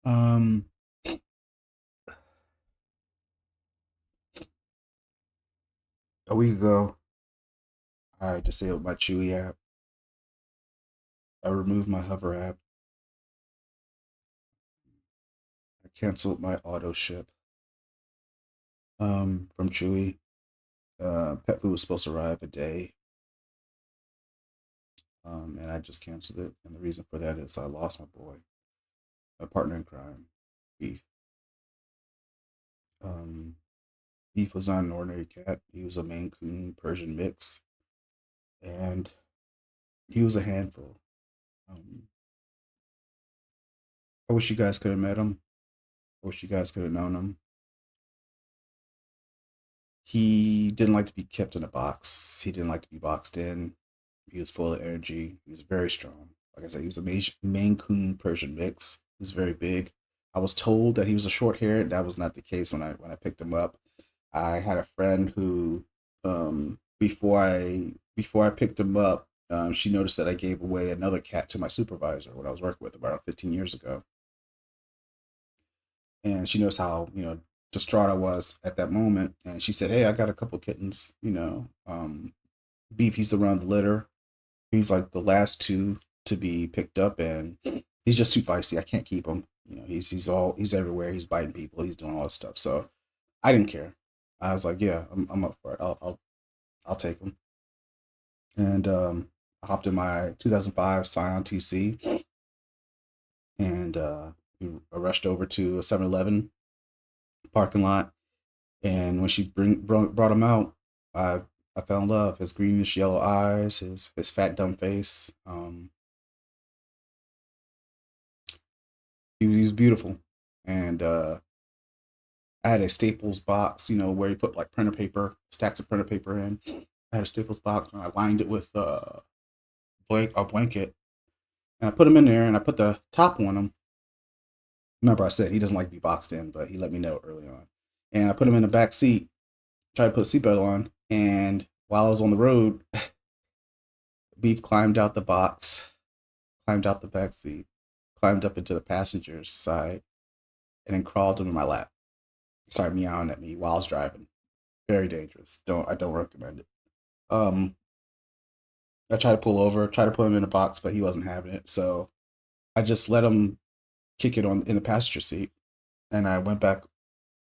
Um, a week ago, I disabled my Chewy app. I removed my Hover app. I canceled my auto ship from Chewy. Pet food was supposed to arrive a day, and I just canceled it. And the reason for that is I lost my boy, my partner in crime, Beef. Um, Beef was not an ordinary cat. He was a mainecoon Persian mix, and he was a handful. Um, I wish you guys could have met him. I wish you guys could have known him. He didn't like to be kept in a box. He didn't like to be boxed in. He was full of energy. He was very strong. Like I said, he was a Maine Coon Persian mix. He was very big. I was told that he was a short haired. That was not the case when I picked him up. I had a friend who, before I picked him up, she noticed that I gave away another cat to my supervisor when I was working with him around 15 years ago, and she knows how distraught I was at that moment. And she said, "Hey, I got a couple kittens. Beef. He's the run of the litter. He's like the last two to be picked up, and he's just too feisty. I can't keep him. He's everywhere. He's biting people. He's doing all this stuff. So I didn't care. I was like, yeah, I'm up for it. I'll take him." And I hopped in my 2005 Scion TC, and I rushed over to a 7-Eleven parking lot. And when she brought him out, I I fell in love. His greenish yellow eyes, his fat dumb face. He was beautiful, and I had a Staples box, where you put like printer paper, stacks of printer paper in. I had a Staples box, and I lined it with a blanket, and I put him in there, and I put the top on him. Remember, I said he doesn't like to be boxed in, but he let me know early on, and I put him in the back seat, tried to put a seatbelt on, and while I was on the road, Beef climbed out the box, climbed out the back seat, climbed up into the passenger's side, and then crawled into my lap. Started meowing at me while I was driving. Very dangerous. I don't recommend it. Um, I tried to pull over, tried to put him in a box, but he wasn't having it. So I just let him kick it on in the passenger seat, and I went back,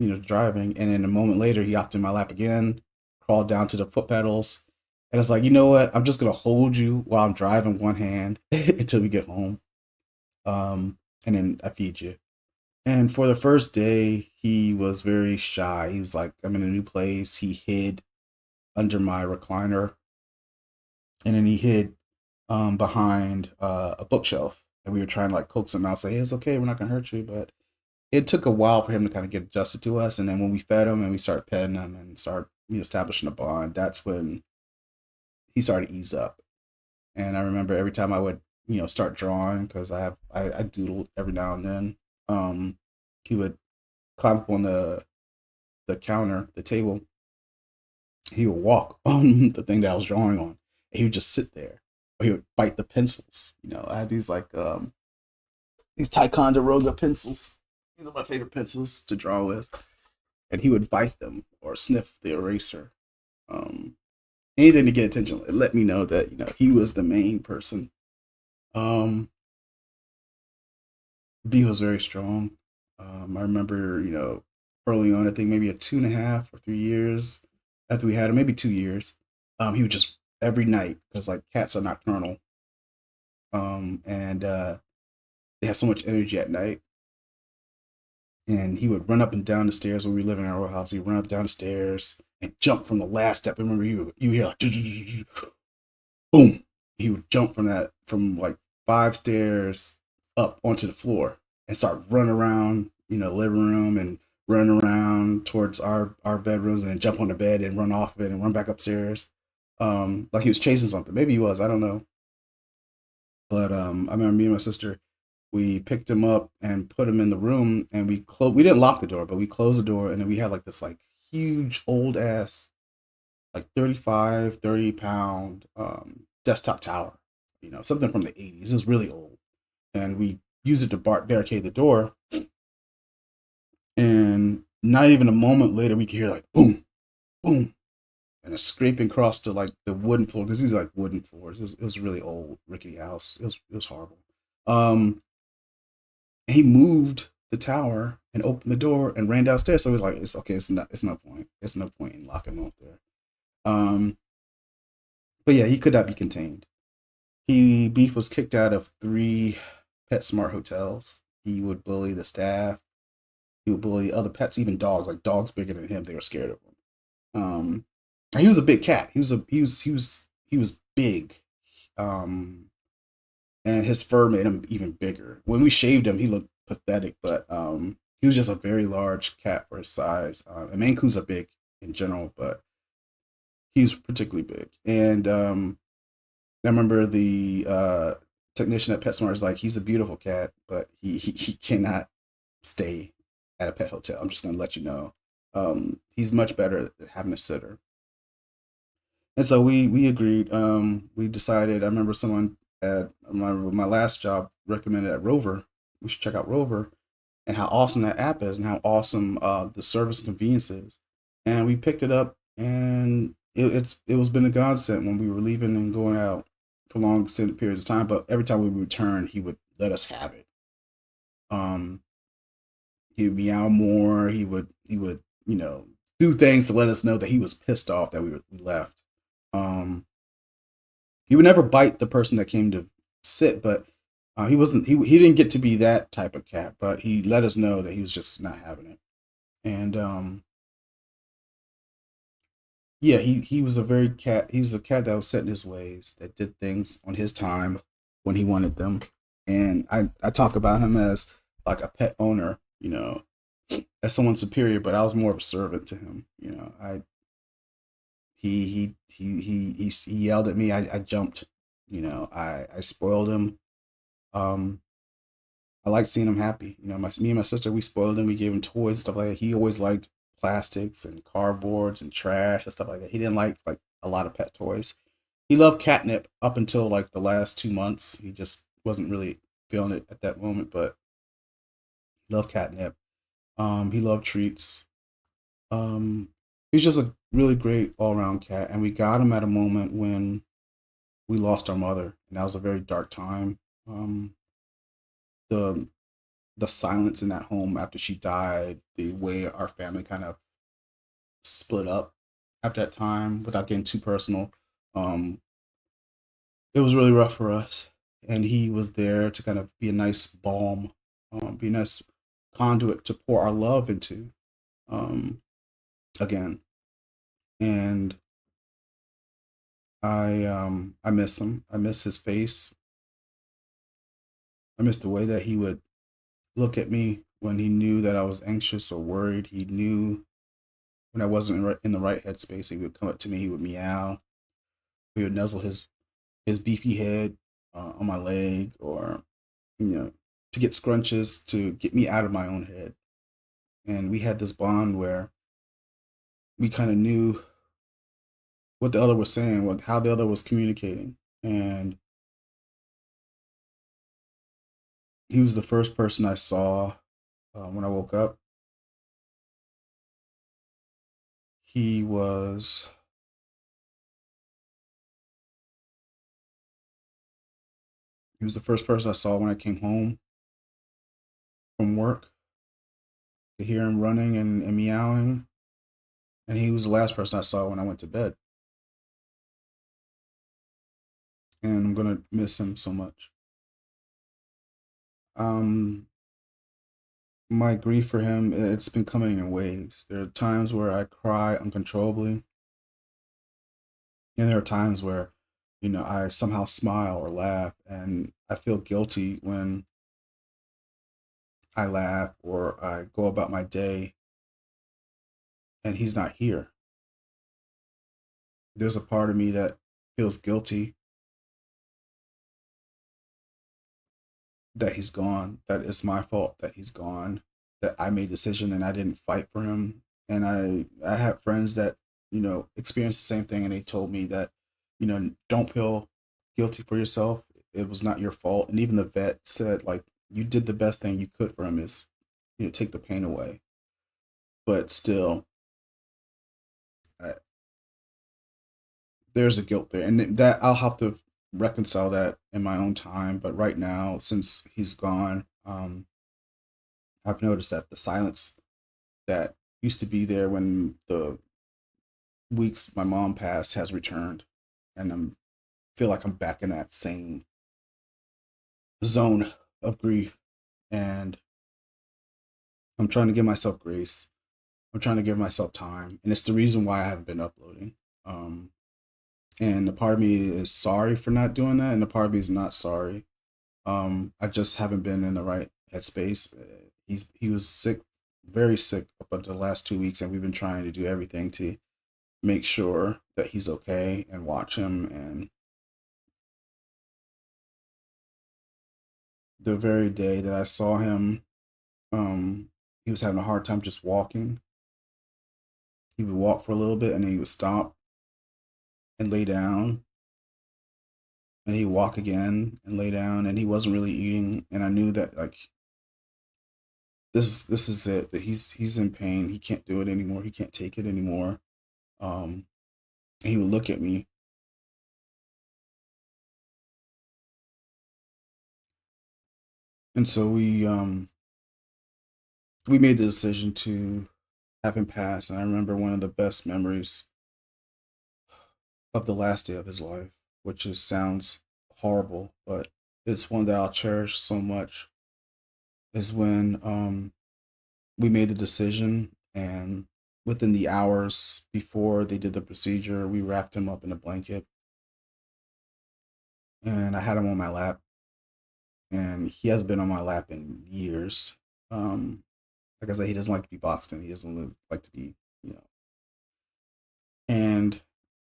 driving. And then a moment later, he hopped in my lap again, crawled down to the foot pedals, and it's like, you know what? I'm just gonna hold you while I'm driving one hand until we get home. And then I feed you. And for the first day, he was very shy. He was like, I'm in a new place. He hid under my recliner, and then he hid behind a bookshelf. And we were trying to like coax him out, say, hey, it's okay, we're not gonna hurt you. But it took a while for him to kind of get adjusted to us. And then when we fed him and we started petting him and started establishing a bond, that's when he started to ease up. And I remember every time I would start drawing, because I doodle every now and then. He would climb up on the counter, the table. He would walk on the thing that I was drawing on. And he would just sit there. Or he would bite the pencils. I had these like these Ticonderoga pencils. These are my favorite pencils to draw with. And he would bite them or sniff the eraser. Um, Anything to get attention. It let me know that he was the main person. Um, B was very strong. I remember early on, I think maybe a 2.5 or 3 years after we had him, maybe 2 years. He would just every night, because like cats are nocturnal. And they have so much energy at night. And he would run up and down the stairs when we lived in our old house. He'd run up down the stairs and jump from the last step. Remember, you hear like boom. He would jump from like 5 stairs up onto the floor and start running around, living room, and run around towards our bedrooms, and then jump on the bed and run off of it and run back upstairs. Like he was chasing something. Maybe he was. I don't know. But I remember me and my sister, we picked him up and put him in the room, and we didn't lock the door, but we closed the door, and then we had like this like huge old ass like 35, 30 pound desktop tower, something from the 80s. It was really old. And we use it to barricade the door. And not even a moment later, we could hear like boom, boom, and a scraping across to like the wooden floor because these are like wooden floors. It was a really old rickety house. It was horrible. Um, he moved the tower and opened the door and ran downstairs. So he was like, "It's okay. It's no point. It's no point in locking him up there." Um, but yeah, he could not be contained. He Beef was kicked out of three PetSmart hotels. He would bully the staff. He would bully other pets, even dogs. Like dogs bigger than him, they were scared of him. Um, he was a big cat. He was big. Um, and his fur made him even bigger. When we shaved him, he looked pathetic, but he was just a very large cat for his size. And Maine Coons are big in general, but he was particularly big. And I remember the technician at PetSmart is like, he's a beautiful cat, but he cannot stay at a pet hotel. I'm just gonna let you know. He's much better at having a sitter. And so we agreed. We decided. I remember someone at my last job recommended at Rover. We should check out Rover and how awesome that app is and how awesome the service and convenience is. And we picked it up, and it was been a godsend when we were leaving and going out for long extended periods of time. But every time we returned, he would let us have it. Um, he would meow more. He would do things to let us know that he was pissed off that we left. Um, he would never bite the person that came to sit, but he wasn't. He didn't get to be that type of cat, but he let us know that he was just not having it. And yeah, he was a very cat. He's a cat that was set in his ways, that did things on his time when he wanted them. And I talk about him as like a pet owner, as someone superior, but I was more of a servant to him. I he yelled at me. I jumped. I spoiled him. Um, I like seeing him happy. Me and my sister, we spoiled him. We gave him toys and stuff like that. He always liked plastics and cardboards and trash and stuff like that. He didn't like a lot of pet toys. He loved catnip up until like the last 2 months. He just wasn't really feeling it at that moment, but he loved catnip. He loved treats. He's just a really great all around cat, and we got him at a moment when we lost our mother, and that was a very dark time. The the silence in that home after she died, the way our family kind of split up after that time, without getting too personal, um, it was really rough for us. And he was there to kind of be a nice balm, be a nice conduit to pour our love into um, again. And I miss him. I miss his face. I miss the way that he would look at me when he knew that I was anxious or worried. He knew when I wasn't in the right headspace. He would come up to me. He would meow. He would nuzzle his beefy head on my leg, or to get scrunches to get me out of my own head. And we had this bond where we kind of knew what the other was saying, how the other was communicating. And he was the first person I saw when I woke up. He was he was the first person I saw when I came home from work, to hear him running and meowing. And he was the last person I saw when I went to bed. And I'm gonna miss him so much. Um, my grief for him, it's been coming in waves. There are times where I cry uncontrollably, and there are times where, I somehow smile or laugh, and I feel guilty when I laugh or I go about my day and he's not here. There's a part of me that feels guilty that he's gone, that it's my fault that he's gone, that I made a decision and I didn't fight for him. And I have friends that, experienced the same thing, and they told me that, don't feel guilty for yourself. It was not your fault. And even the vet said, like, You did the best thing you could for him, is take the pain away. But still, uh, there's a guilt there, and that I'll have to reconcile that in my own time. But right now, since he's gone, I've noticed that the silence that used to be there when the weeks my mom passed has returned, and I'm feel like I'm back in that same zone of grief, and I'm trying to give myself grace. I'm trying to give myself time, and it's the reason why I haven't been uploading. Um, and a part of me is sorry for not doing that, and a part of me is not sorry. I just haven't been in the right headspace. He was sick, very sick up until the last 2 weeks, and we've been trying to do everything to make sure that he's okay and watch him. And the very day that I saw him, he was having a hard time just walking. He would walk for a little bit and then he would stop and lay down, and he'd walk again and lay down, and he wasn't really eating. And I knew that, like, this is it. That he's in pain. He can't do it anymore. He can't take it anymore. Um, and he would look at me, and so we made the decision to have him pass. And I remember one of the best memories of the last day of his life, which is sounds horrible, but it's one that I'll cherish so much, is when we made the decision, and within the hours before they did the procedure, we wrapped him up in a blanket, and I had him on my lap, and he has been on my lap in years. Like I said, he doesn't like to be boxed in. He doesn't like to be, you know. And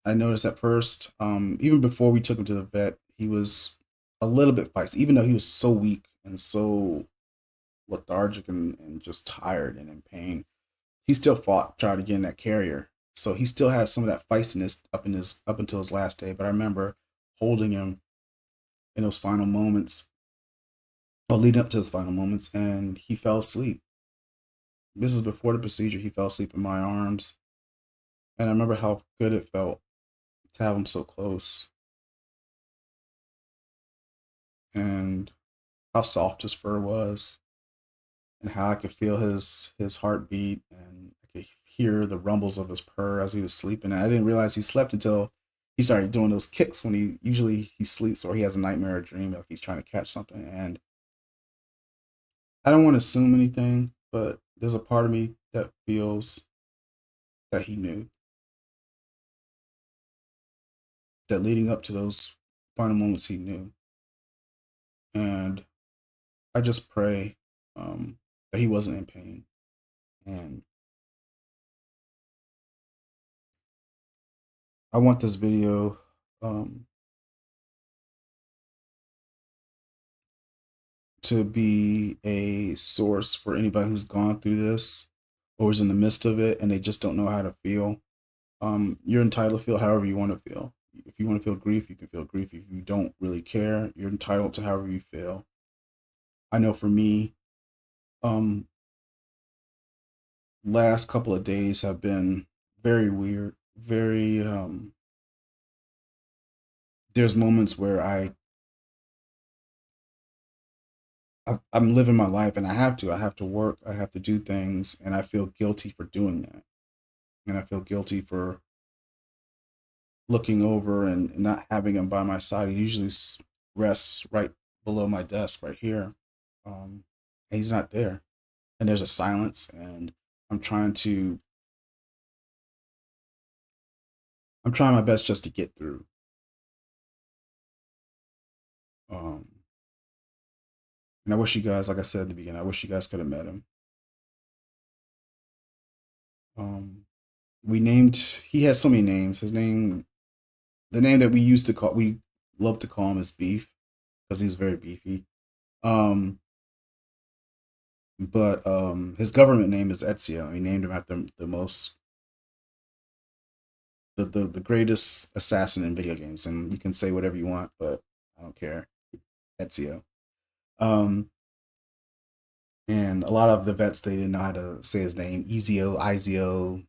I noticed at first, even before we took him to the vet, he was a little bit feisty, even though he was so weak and so lethargic and just tired and in pain. He still fought, tried to get in that carrier. So he still had some of that feistiness up until his last day. But I remember holding him in those final moments, or leading up to his final moments, and he fell asleep. This is before the procedure. He fell asleep in my arms, and I remember how good it felt to have him so close, and how soft his fur was, and how I could feel his heartbeat, and I could hear the rumbles of his purr as he was sleeping. And I didn't realize he slept until he started doing those kicks when he sleeps, or he has a nightmare or dream like he's trying to catch something. And I don't want to assume anything, but there's a part of me that feels that he knew, that leading up to those final moments he knew. And I just pray that he wasn't in pain. And I want this video um, to be a source for anybody who's gone through this or is in the midst of it and they just don't know how to feel. You're entitled to feel however you want to feel. If you want to feel grief, you can feel grief. If you don't really care, you're entitled to however you feel. I know for me, um, last couple of days have been very weird. Very there's moments where I'm living my life, and I have to. I have to work. I have to do things, and I feel guilty for doing that. And I feel guilty for looking over and not having him by my side. He usually rests right below my desk, right here. And he's not there, and there's a silence, and I'm trying to. I'm trying my best just to get through. Um, and I wish you guys, like I said at the beginning, I wish you guys could have met him. Um, we named. He had so many names. His name, the name that we love to call him, is Beef, because he's very beefy. Um, but his government name is Ezio. He named him after the greatest assassin in video games, and you can say whatever you want, but I don't care. Ezio. Um, And a lot of the vets, they didn't know how to say his name, Ezio,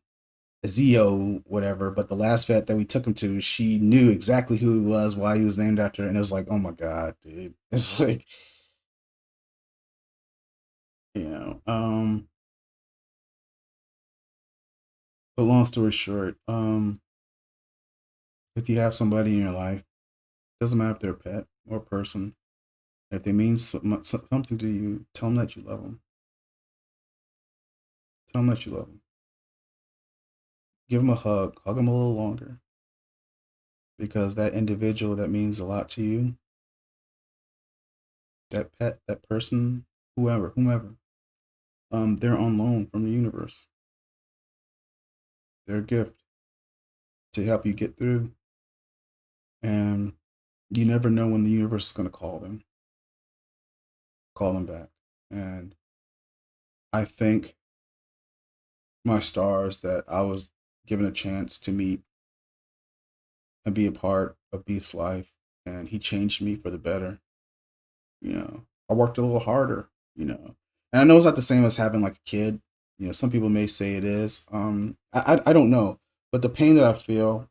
whatever. But the last vet that we took him to, she knew exactly who he was, why he was named after, and it was like, oh my god, dude. It's like, you know. But long story short, if you have somebody in your life, doesn't matter if they're a pet or a person, if they mean something to you, tell them that you love them. Tell them that you love them. Give them a hug them a little longer, because that individual that means a lot to you, that pet, that person, whomever, they're on loan from the universe. They're a gift to help you get through, and you never know when the universe is going to call them back. And I thank my stars that I was given a chance to meet and be a part of Beef's life, and he changed me for the better. I worked a little harder, and I know it's not the same as having like a kid. Some people may say it is. I don't know, but the pain that I feel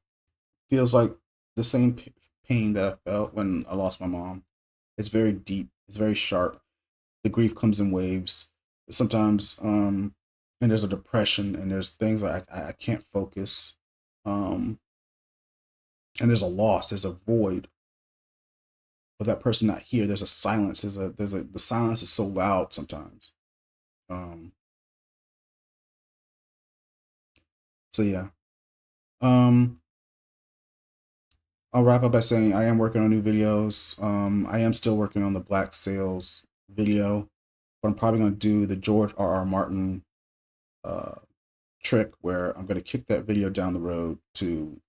feels like the same pain that I felt when I lost my mom. It's very deep. It's very sharp. The grief comes in waves. Sometimes, and there's a depression, and there's things like I can't focus, um, and there's a loss. There's a void of that person not here. There's a silence. There's a the silence is so loud sometimes. Um, so yeah. Um, I'll wrap up by saying I am working on new videos. I am still working on the Black Sails video, but I'm probably gonna do the George R. R. Martin uh, trick where I'm gonna kick that video down the road to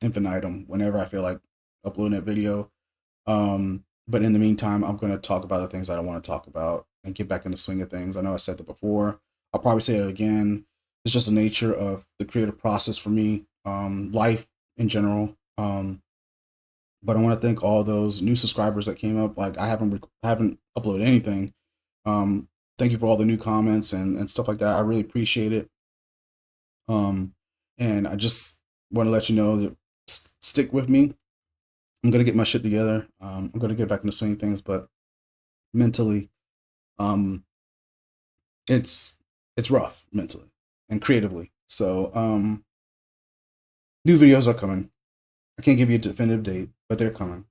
infinitum whenever I feel like uploading that video. But in the meantime, I'm going to talk about the things that I want to talk about and get back in the swing of things. I know I said that before. I'll probably say it again. It's just the nature of the creative process for me, life in general. But I want to thank all those new subscribers that came up. Like I haven't uploaded anything. Thank you for all the new comments and stuff like that. I really appreciate it. Um, and I just want to let you know that stick with me. I'm gonna get my shit together. I'm gonna get back into swing things, but mentally, um, it's it's rough mentally and creatively. So new videos are coming. I can't give you a definitive date, but they're coming.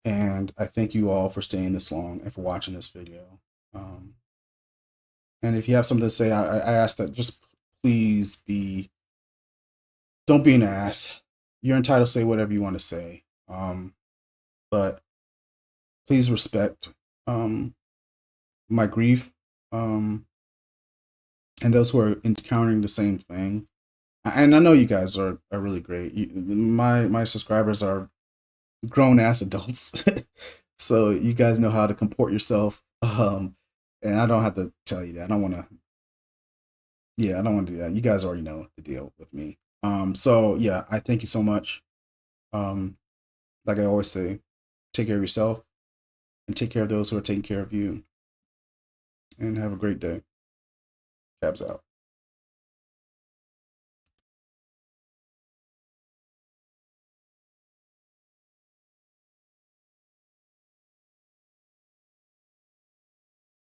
And I thank you all for staying this long and for watching this video. Um, and if you have something to say, I ask that just please don't be an ass. You're entitled to say whatever you want to say. But please respect um, my grief, um, and those who are encountering the same thing. And I know you guys are really great. My subscribers are grown ass adults, so you guys know how to comport yourself. And I don't have to tell you that. I don't want to. Yeah, I don't want to do that. You guys already know the deal with me. So yeah, I thank you so much. Um, like I always say, take care of yourself and take care of those who are taking care of you. And have a great day. Cabs out.